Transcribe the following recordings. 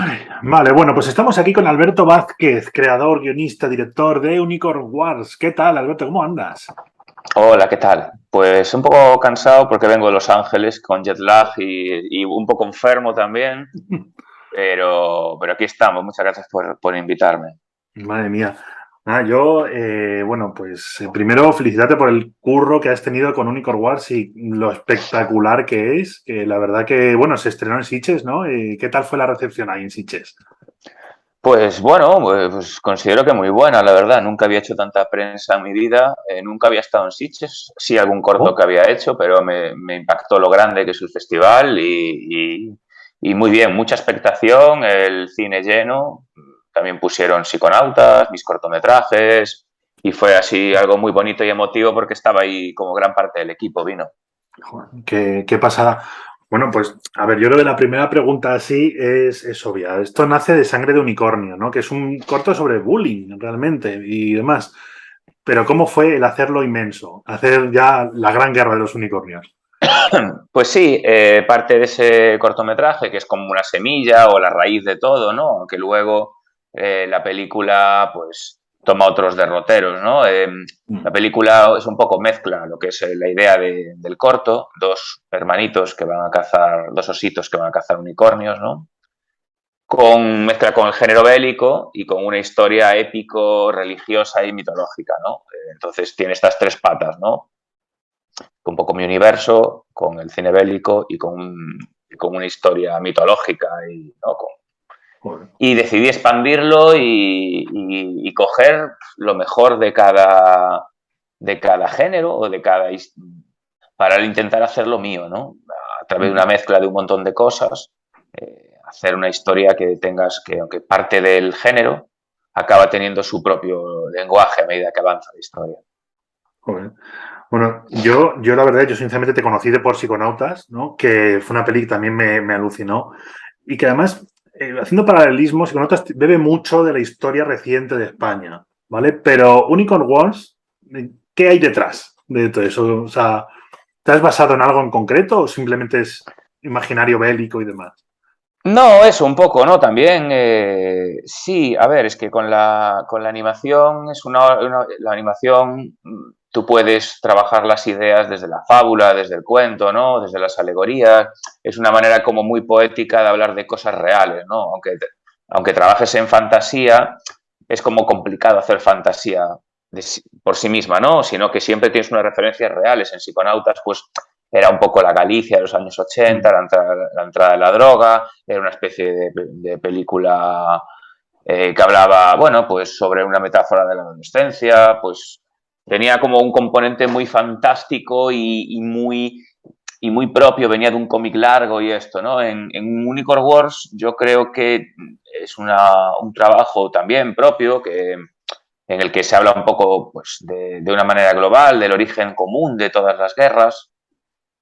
Ay, vale, bueno, pues estamos aquí con Alberto Vázquez, creador, guionista, director de Unicorn Wars. ¿Qué tal, Alberto? ¿Cómo andas? Hola, ¿qué tal? Pues un poco cansado porque vengo de Los Ángeles con jet lag y un poco enfermo también, pero aquí estamos. Muchas gracias por invitarme. Madre mía. Yo, bueno, pues primero felicitarte por el curro que has tenido con Unicorn Wars y lo espectacular que es, que la verdad que, bueno, se estrenó en Sitges, ¿no? ¿Qué tal fue la recepción ahí en Sitges? Pues bueno, pues considero que muy buena, la verdad. Nunca había hecho tanta prensa en mi vida, nunca había estado en Sitges, sí algún corto que Oh, había hecho, pero me impactó lo grande que es el festival y muy bien, mucha expectación, el cine lleno, también pusieron psiconautas, mis cortometrajes y fue así algo muy bonito y emotivo porque estaba ahí como gran parte del equipo vino. joder, qué pasada. Bueno, pues, a ver, yo creo que la primera pregunta así es obvia. Esto nace de Sangre de Unicornio, ¿no? Que es un corto sobre bullying, realmente, y demás. Pero ¿cómo fue el hacerlo inmenso? Hacer ya la gran guerra de los unicornios. Pues sí, parte de ese cortometraje, que es como una semilla o la raíz de todo, ¿no? Aunque luego la película, pues, toma otros derroteros, ¿no? La película es un poco mezcla lo que es la idea del corto, dos hermanitos que van a cazar, dos ositos que van a cazar unicornios, ¿no? Con mezcla con el género bélico y con una historia épico, religiosa y mitológica, ¿no? Entonces tiene estas tres patas, ¿no? Un poco mi universo, con el cine bélico y con una historia mitológica y, ¿no? Joder. Y decidí expandirlo y coger lo mejor de cada género o para intentar hacerlo mío, ¿no? A través de una mezcla de un montón de cosas, hacer una historia que tengas que, aunque parte del género, acaba teniendo su propio lenguaje a medida que avanza la historia. Joder. Bueno, yo la verdad, yo sinceramente te conocí de por Psiconautas, ¿no? Que fue una peli que también me alucinó. Y que además, haciendo paralelismo, Psiconautas bebe mucho de la historia reciente de España, ¿vale? Pero Unicorn Wars, ¿qué hay detrás de todo eso? O sea, ¿te has basado en algo en concreto o simplemente es imaginario bélico y demás? No, eso un poco, ¿no? También, sí, a ver, es que con la animación la animación, tú puedes trabajar las ideas desde la fábula, desde el cuento, ¿no? Desde las alegorías. Es una manera como muy poética de hablar de cosas reales, ¿no? Aunque trabajes en fantasía, es como complicado hacer fantasía por sí misma, ¿no? Sino que siempre tienes unas referencias reales. En Psiconautas, pues era un poco la Galicia de los años 80, la entrada de la droga, era una especie de película que hablaba, bueno, pues sobre una metáfora de la adolescencia, pues tenía como un componente muy fantástico y muy propio, venía de un cómic largo y esto, ¿no? En Unicorn Wars yo creo que es un trabajo también propio en el que se habla un poco pues, de una manera global, del origen común de todas las guerras.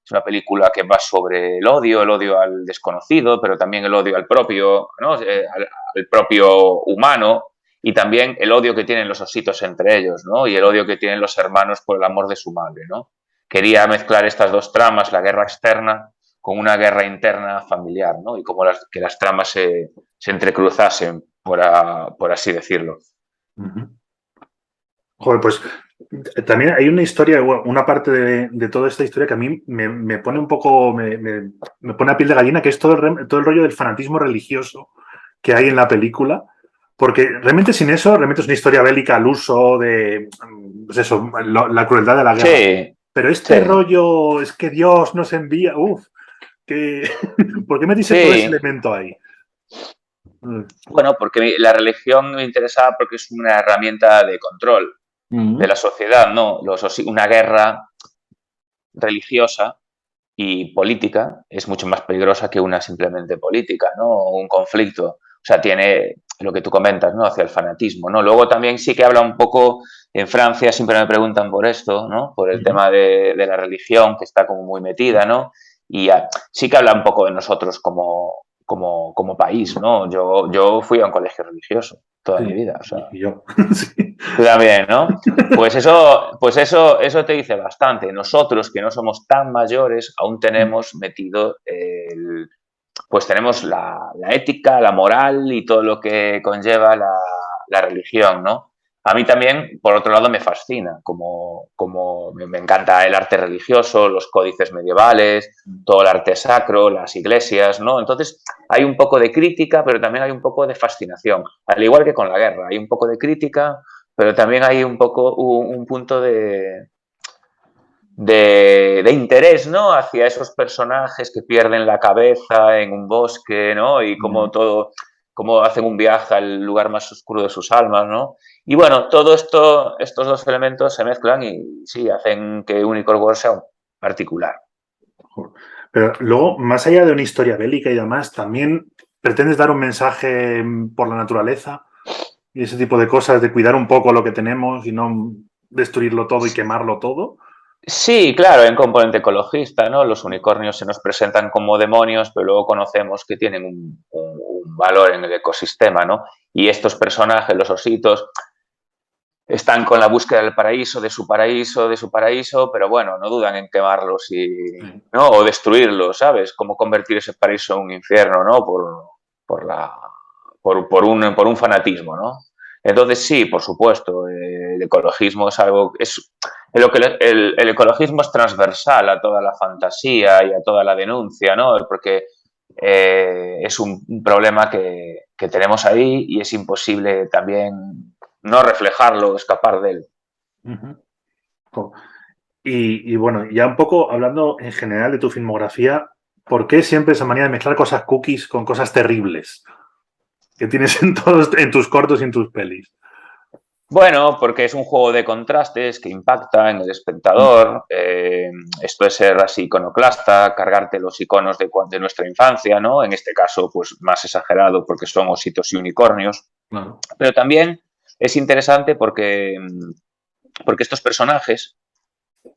Es una película que va sobre el odio al desconocido, pero también el odio al propio, ¿no? Al propio humano y también el odio que tienen los ositos entre ellos, ¿no? Y el odio que tienen los hermanos por el amor de su madre, ¿no? Quería mezclar estas dos tramas, la guerra externa con una guerra interna familiar, ¿no? Y como que las tramas se entrecruzasen, por así decirlo. Uh -huh. Joder, pues también hay una historia, bueno, una parte de toda esta historia que a mí me pone un poco, me pone a piel de gallina, que es todo el rollo del fanatismo religioso que hay en la película. Porque realmente sin eso, realmente es una historia bélica al uso de, pues eso, la crueldad de la guerra. Sí, Pero este sí, rollo es que Dios nos envía, que, ¿por qué metiste todo ese sí. elemento ahí? Bueno, porque la religión me interesaba porque es una herramienta de control de Mm. la sociedad, ¿no? Una guerra religiosa y política es mucho más peligrosa que una simplemente política, ¿no? Un conflicto. O sea, tiene lo que tú comentas, ¿no? Hacia el fanatismo, ¿no? Luego también sí que habla un poco, en Francia siempre me preguntan por esto, ¿no? Por el Mm. tema de la religión, que está como muy metida, ¿no? Y sí que habla un poco de nosotros como país, ¿no? Yo fui a un colegio religioso toda mi Sí, vida, o sea, y yo. Sí. tú también, ¿no? Pues eso te dice bastante. Nosotros, que no somos tan mayores, aún tenemos metido pues tenemos la ética, la moral y todo lo que conlleva la religión, ¿no? A mí también, por otro lado, me fascina, como me encanta el arte religioso, los códices medievales, todo el arte sacro, las iglesias, ¿no? Entonces, hay un poco de crítica, pero también hay un poco de fascinación. Al igual que con la guerra, hay un poco de crítica, pero también hay un poco un punto de interés, ¿no? Hacia esos personajes que pierden la cabeza en un bosque, ¿no? Y como todo, como hacen un viaje al lugar más oscuro de sus almas, ¿no? Y bueno, todo esto, estos dos elementos se mezclan y sí, hacen que Unicorn Wars sea un particular. Pero luego, más allá de una historia bélica y demás, también pretendes dar un mensaje por la naturaleza y ese tipo de cosas, de cuidar un poco lo que tenemos y no destruirlo todo y quemarlo todo. Sí, claro, en componente ecologista, ¿no? Los unicornios se nos presentan como demonios, pero luego conocemos que tienen un valor en el ecosistema, ¿no? Y estos personajes, los ositos, están con la búsqueda del paraíso, de su paraíso, de su paraíso, pero bueno, no dudan en quemarlos ¿no? O destruirlos, ¿sabes? Cómo convertir ese paraíso en un infierno, ¿no? Por, la, por un fanatismo, ¿no? Entonces sí, por supuesto, el ecologismo es algo, el ecologismo es transversal a toda la fantasía y a toda la denuncia, ¿no? Porque es un problema que tenemos ahí y es imposible también no reflejarlo, escapar de él. Uh-huh. Y bueno, ya un poco hablando en general de tu filmografía, ¿por qué siempre esa manera de mezclar cosas cookies con cosas terribles que tienes en todos, en tus cortos y en tus pelis? Bueno, porque es un juego de contrastes que impacta en el espectador. Esto es ser así iconoclasta, cargarte los iconos de nuestra infancia, ¿no? En este caso, pues más exagerado porque son ositos y unicornios. Claro. Pero también es interesante porque estos personajes,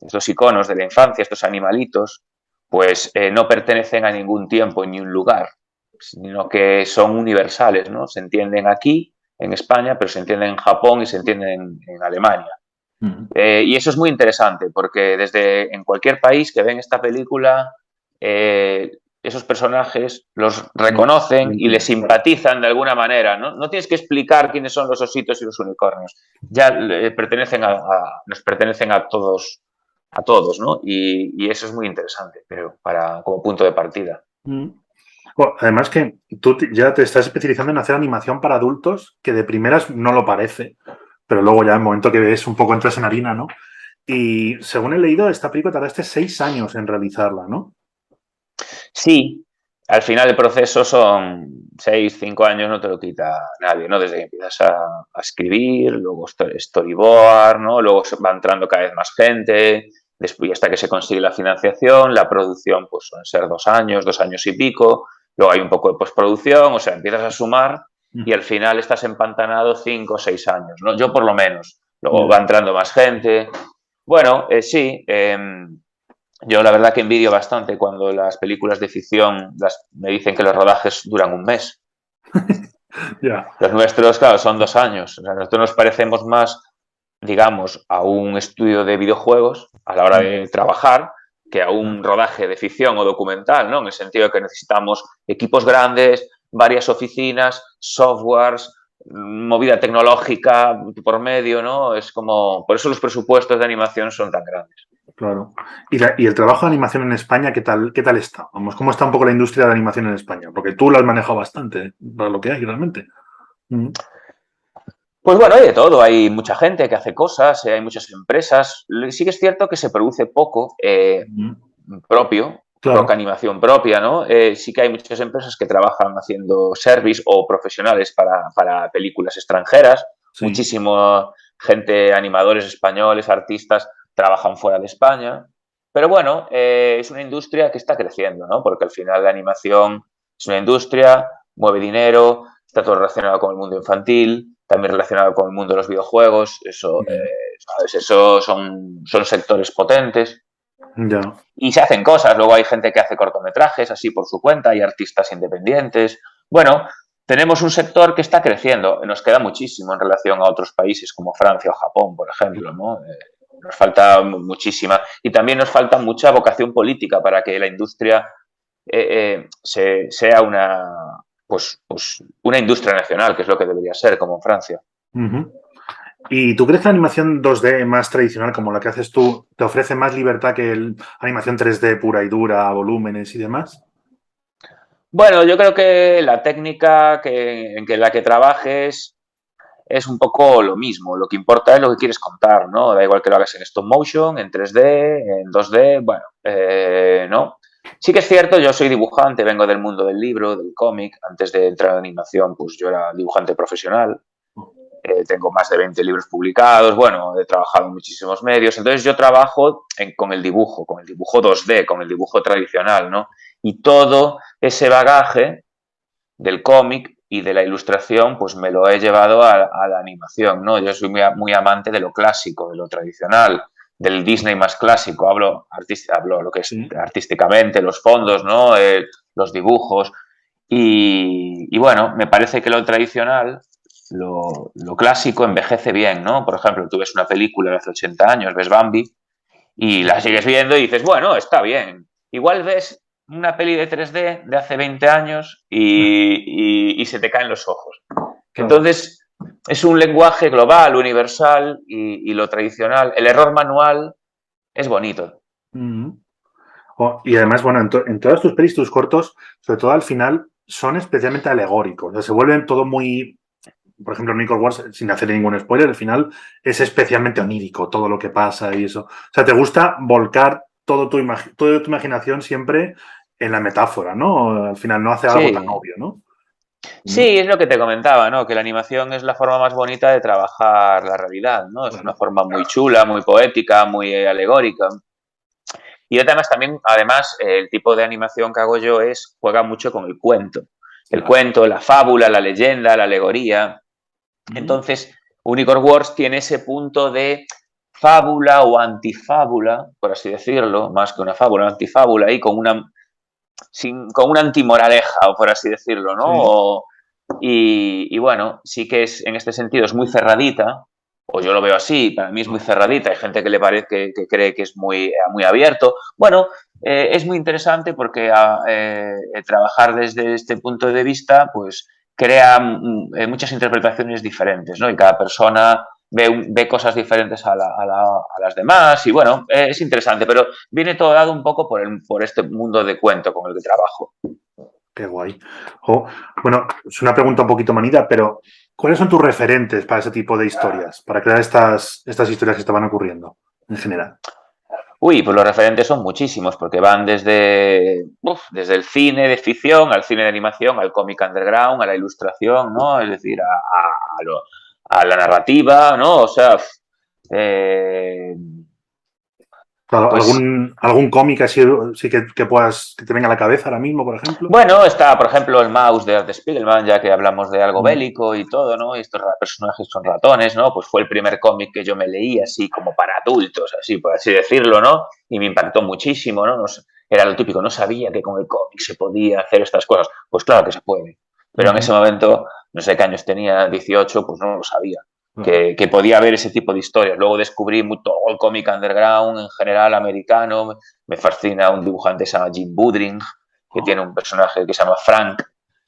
estos iconos de la infancia, estos animalitos, pues no pertenecen a ningún tiempo ni un lugar, sino que son universales, ¿no? Se entienden aquí, en España, pero se entienden en Japón y se entienden en Alemania. Uh-huh. Y eso es muy interesante porque desde en cualquier país que ven esta película, esos personajes los reconocen y les simpatizan de alguna manera. ¿No? No tienes que explicar quiénes son los ositos y los unicornios. Ya nos pertenecen a todos, ¿no? Y eso es muy interesante, pero como punto de partida. Uh-huh. Bueno, además que tú ya te estás especializando en hacer animación para adultos, que de primeras no lo parece, pero luego ya en el momento que ves un poco entras en harina, ¿no? Y según he leído, esta película tardaste 6 años en realizarla, ¿no? Sí, al final el proceso son 6, 5 años, no te lo quita nadie, ¿no? Desde que empiezas a escribir, luego storyboard, ¿no? Luego va entrando cada vez más gente, después hasta que se consigue la financiación, la producción pues suelen ser 2 años y pico, luego hay un poco de postproducción, o sea, empiezas a sumar y al final estás empantanado 5 o 6 años, ¿no? Yo por lo menos. Luego va entrando más gente. Bueno, sí, yo la verdad que envidio bastante cuando las películas de ficción me dicen que los rodajes duran un mes. Ya. Los nuestros, claro, son 2 años. O sea, nosotros nos parecemos más, digamos, a un estudio de videojuegos a la hora de trabajar que a un rodaje de ficción o documental, ¿no? En el sentido de que necesitamos equipos grandes, varias oficinas, softwares, movida tecnológica por medio, ¿no? Es como... Por eso los presupuestos de animación son tan grandes. Claro. Y el trabajo de animación en España, qué tal está? Vamos, ¿cómo está un poco la industria de animación en España? Porque tú lo has manejado bastante, para lo que hay realmente. Pues bueno, hay de todo, hay mucha gente que hace cosas, hay muchas empresas. Sí que es cierto que se produce poco propio, Claro. poca animación propia, ¿no? Sí que hay muchas empresas que trabajan haciendo service o profesionales para películas extranjeras. Sí. Muchísimo gente, animadores españoles, artistas, trabajan fuera de España. Pero bueno, es una industria que está creciendo, ¿no? Porque al final la animación es una industria, mueve dinero, está todo relacionado con el mundo infantil, también relacionado con el mundo de los videojuegos. Eso, ¿sabes? Eso son sectores potentes. Ya. Y se hacen cosas. Luego hay gente que hace cortometrajes así por su cuenta, hay artistas independientes. Bueno, tenemos un sector que está creciendo. Nos queda muchísimo en relación a otros países como Francia o Japón, por ejemplo, ¿no? Nos falta muchísima. Y también nos falta mucha vocación política para que la industria sea pues una industria nacional, que es lo que debería ser, como en Francia. Ujú. ¿Y tú crees que la animación 2D más tradicional, como la que haces tú, te ofrece más libertad que la animación 3D pura y dura, volúmenes y demás? Bueno, yo creo que la técnica en la que trabajes es un poco lo mismo. Lo que importa es lo que quieres contar, ¿no? Da igual que lo hagas en stop motion, en 3D, en 2D, bueno, ¿no? Sí que es cierto, yo soy dibujante, vengo del mundo del libro, del cómic. Antes de entrar en animación, pues yo era dibujante profesional. Tengo más de 20 libros publicados, bueno, he trabajado en muchísimos medios. Entonces yo trabajo con el dibujo 2D, con el dibujo tradicional, ¿no? Y todo ese bagaje del cómic y de la ilustración, pues me lo he llevado a la animación, ¿no? Yo soy muy amante de lo clásico, de lo tradicional, del Disney más clásico. Hablo lo que es Sí. artísticamente, los fondos, ¿no? Los dibujos. Y bueno, me parece que lo tradicional, lo clásico, envejece bien, ¿no? Por ejemplo, tú ves una película de hace 80 años, ves Bambi, y Sí. la sigues viendo y dices, bueno, está bien. Igual ves una peli de 3D de hace 20 años y se te caen los ojos. Claro. Entonces, es un lenguaje global, universal y lo tradicional. El error manual es bonito. Ujú. Y además, bueno, en todas tus pelis, tus cortos, sobre todo al final, son especialmente alegóricos. O sea, se vuelven todo muy. Por ejemplo, Nicole Wars, sin hacer ningún spoiler, al final es especialmente onírico todo lo que pasa y eso. O sea, te gusta volcar toda tu imaginación siempre en la metáfora, ¿no? Al final no hace algo tan Sí, obvio, ¿no? sí, es lo que te comentaba, ¿no? Que la animación es la forma más bonita de trabajar la realidad, ¿no? Es una Claro. forma muy chula, muy poética, muy alegórica. Y además también, el tipo de animación que hago yo juega mucho con el cuento. El Claro. cuento, la fábula, la leyenda, la alegoría. Entonces, Unicorn Wars tiene ese punto de fábula o antifábula, por así decirlo, más que una fábula, una antifábula, y con una antimoraleja, o por así decirlo, ¿no? Sí. Y bueno, sí que en este sentido es muy cerradita, o yo lo veo así, para mí es muy cerradita, hay gente que le parece que cree que es muy abierto. Bueno, es muy interesante porque trabajar desde este punto de vista, pues crea muchas interpretaciones diferentes, ¿no? Y cada persona ve cosas diferentes a las demás y bueno, es interesante, pero viene todo dado un poco por este mundo de cuento con el que trabajo. Qué guay. Jo, bueno, es una pregunta un poquito manida, pero ¿cuáles son tus referentes para ese tipo de historias? Para crear estas historias que estaban ocurriendo en general. Uy, pues los referentes son muchísimos, porque van desde el cine de ficción al cine de animación, al cómic underground, a la ilustración, ¿no? Es decir, a la narrativa, ¿no? O sea, eh, Claro, pues algún cómic así sí que puedas, que te venga a la cabeza ahora mismo, por ejemplo. bueno, está, por ejemplo, el Mouse de Art Spiegelman, ya que hablamos de algo Mm. bélico y todo, ¿no? Y estos personajes son ratones, ¿no? Pues fue el primer cómic que yo me leí así como para adultos, así por así decirlo, ¿no? Y me impactó muchísimo, ¿no? Era lo típico, no sabía que con el cómic se podía hacer estas cosas. Pues claro que se puede. Pero en ese Ujú. momento, no sé qué años tenía, 18, pues no lo sabía. Claro. Que podía haber ese tipo de historias. Luego descubrí todo el cómic underground en general americano. Me fascina un dibujante que se llama Jim Woodring, que tiene un personaje que se llama Frank,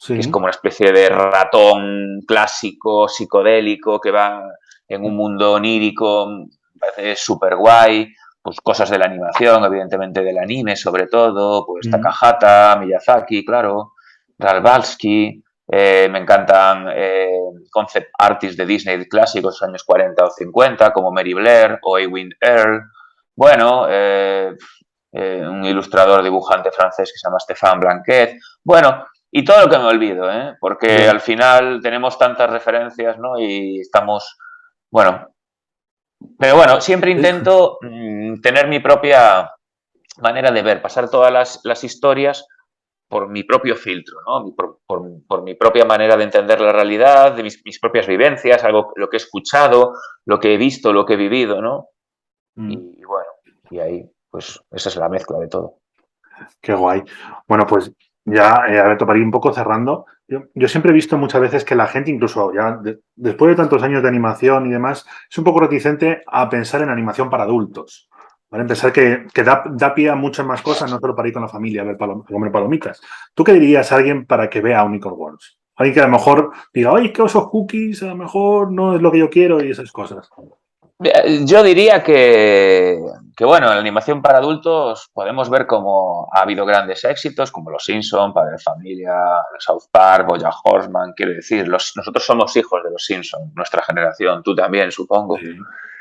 que es Sí. como una especie de ratón clásico, psicodélico, que va en un mundo onírico, me parece súper guay, pues cosas de la animación, evidentemente del anime sobre todo, pues Mm. Takahata, Miyazaki, claro, Ralbalski, me encantan concept artists de Disney clásicos, años 40 o 50, como Mary Blair o Ewing Earl. Bueno, un ilustrador dibujante francés que se llama Stéphane Blanquet. Bueno, y todo lo que me olvido, ¿eh? Porque Ya. al final tenemos tantas referencias, ¿no? Y estamos, bueno, pero bueno, siempre intento tener mi propia manera de ver, pasar todas las historias por mi propio filtro, ¿no? Por mi propia manera de entender la realidad, de mis propias vivencias, lo que he escuchado, lo que he visto, lo que he vivido, ¿no? Mm. Y bueno, y ahí, pues esa es la mezcla de todo. Qué guay. Bueno, pues ya, Alberto, para ir un poco cerrando, yo siempre he visto muchas veces que la gente, incluso ya después de tantos años de animación y demás, es un poco reticente a pensar en animación para adultos, ¿vale? Pensar que da pie a muchas más cosas, no solo para ir con la familia a, ver a comer palomitas. ¿Tú qué dirías a alguien para que vea Unicorn Wars? Alguien que a lo mejor diga, oye, que esos cookies a lo mejor no es lo que yo quiero y esas cosas. Yo diría bueno, en la animación para adultos podemos ver cómo ha habido grandes éxitos, como Los Simpson, Padre de Familia, South Park, BoJack Horseman. Quiero decir, nosotros somos hijos de Los Simpson, nuestra generación, tú también, supongo. Sí.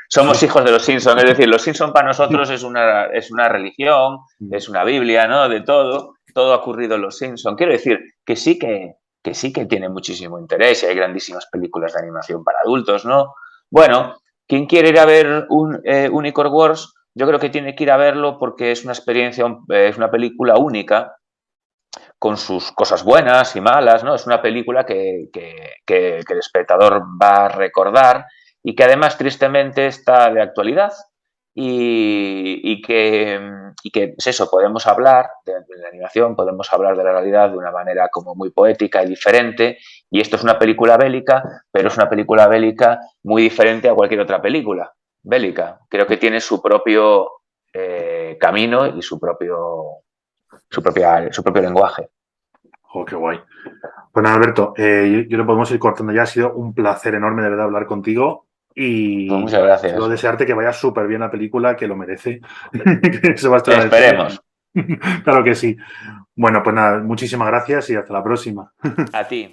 Somos Sí. hijos de Los Simpson, es decir, Los Simpson para nosotros es una religión, es una Biblia, ¿no? De todo ha ocurrido en Los Simpson. Quiero decir que sí que tiene muchísimo interés y hay grandísimas películas de animación para adultos, ¿no? Bueno, quien quiere ir a ver Unicorn Wars, yo creo que tiene que ir a verlo porque es una experiencia, es una película única, con sus cosas buenas y malas, ¿no? Es una película que el espectador va a recordar y que además tristemente está de actualidad y que es eso, podemos hablar de la animación, podemos hablar de la realidad de una manera como muy poética y diferente, y esto es una película bélica, pero es una película bélica muy diferente a cualquier otra película bélica. Creo que tiene su propio camino y su propio lenguaje. Oh, qué guay. Bueno, Alberto, yo lo podemos ir cortando ya. Ha sido un placer enorme de verdad hablar contigo Pues y muchas solo gracias. desearte que vaya súper bien la película, que lo merece. Que se va a estrenar este Esperemos. año. Claro que sí. Bueno, pues nada, muchísimas gracias y hasta la próxima. A ti.